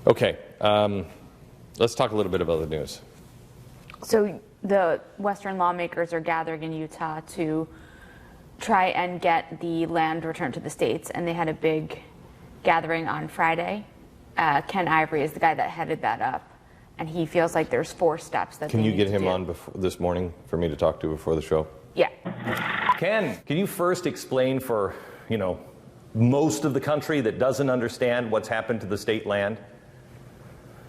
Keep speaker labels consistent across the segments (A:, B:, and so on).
A: Okay, let's talk a little bit about the news.
B: So the Western lawmakers are gathering in Utah to try and get the land returned to the states, and they had a big gathering on Friday. Ken Ivory is the guy that headed that up, and he feels like there's 4 steps that
A: Can
B: they
A: you
B: need
A: get
B: to
A: him
B: do.
A: on this morning for me to talk to before the show?
B: Yeah.
A: Ken, can you first explain for, most of the country that doesn't understand what's happened to the state land?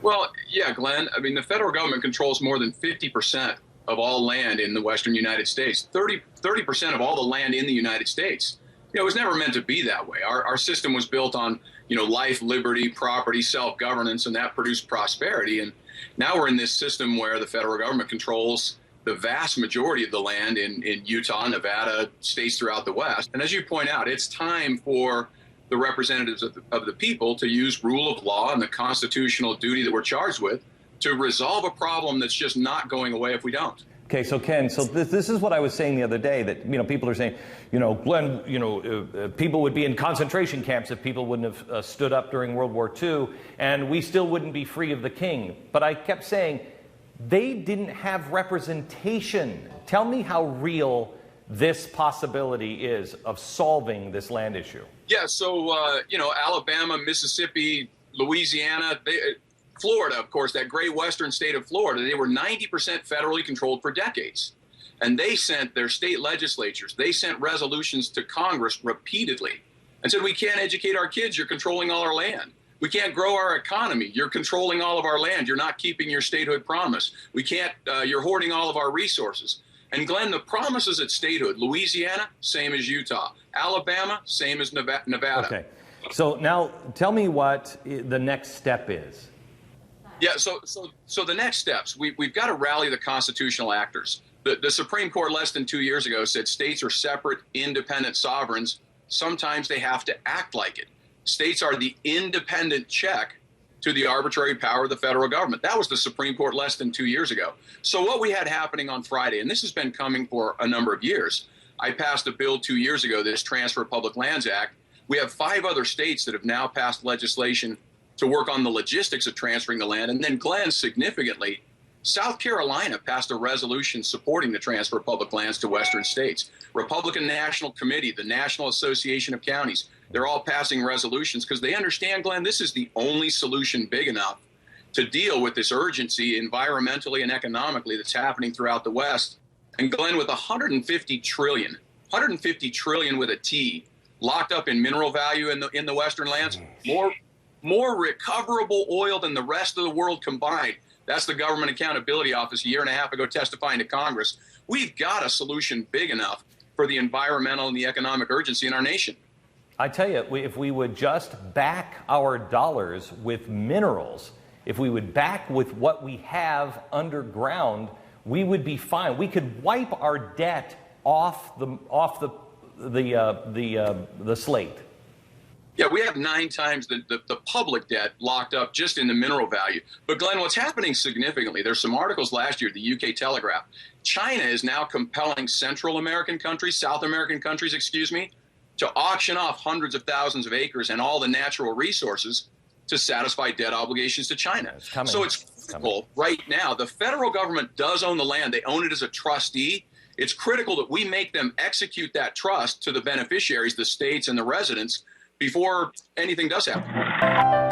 C: Well, yeah, Glenn. I mean, the federal government controls more than 50% of all land in the western United States, 30% of all the land in the United States. It was never meant to be that way. Our system was built on, life, liberty, property, self-governance, and that produced prosperity. And now we're in this system where the federal government controls the vast majority of the land in Utah, Nevada, states throughout the West. And as you point out, it's time for the representatives of the people to use rule of law and the constitutional duty that we're charged with to resolve a problem that's just not going away if we don't.
A: Okay, so Ken, this is what I was saying the other day, that people are saying, Glenn, people would be in concentration camps if people wouldn't have stood up during World War II, and we still wouldn't be free of the king. But I kept saying they didn't have representation. Tell me how real this possibility is of solving this land issue.
C: Yeah, so Alabama, Mississippi, Louisiana, Florida, of course, that great western state of Florida, they were 90% federally controlled for decades. And they sent their state legislatures, they sent resolutions to Congress repeatedly and said, we can't educate our kids, you're controlling all our land. We can't grow our economy, you're controlling all of our land, you're not keeping your statehood promise. We can't, you're hoarding all of our resources. And Glenn, the promises at statehood, Louisiana, same as Utah. Alabama, same as Nevada.
A: Okay, so now tell me what the next step is.
C: Yeah, so the next steps, we've got to rally the constitutional actors. The Supreme Court less than 2 years ago said states are separate, independent sovereigns. Sometimes they have to act like it. States are the independent check to the arbitrary power of the federal government. That was the Supreme Court less than 2 years ago. So what we had happening on Friday, and this has been coming for a number of years, I passed a bill 2 years ago, this Transfer of Public Lands Act. We have 5 other states that have now passed legislation to work on the logistics of transferring the land. And then, Glenn, significantly, South Carolina passed a resolution supporting the transfer of public lands to western states. Republican National Committee, the National Association of Counties, they're all passing resolutions because they understand, Glenn, this is the only solution big enough to deal with this urgency environmentally and economically that's happening throughout the West. And Glenn, with 150 trillion with a T, locked up in mineral value in the western lands, more recoverable oil than the rest of the world combined. That's the Government Accountability Office a year and a half ago testifying to Congress. We've got a solution big enough for the environmental and the economic urgency in our nation.
A: I tell you, if we would just back our dollars with minerals, if we would back with what we have underground, we would be fine. We could wipe our debt off the slate.
C: Yeah, we have 9 times the public debt locked up just in the mineral value. But Glenn, what's happening significantly, there's some articles last year, the UK Telegraph. China is now compelling Central American countries, South American countries, to auction off hundreds of thousands of acres and all the natural resources to satisfy debt obligations to China. So it's critical right now. The federal government does own the land. They own it as a trustee. It's critical that we make them execute that trust to the beneficiaries, the states and the residents, before anything does happen.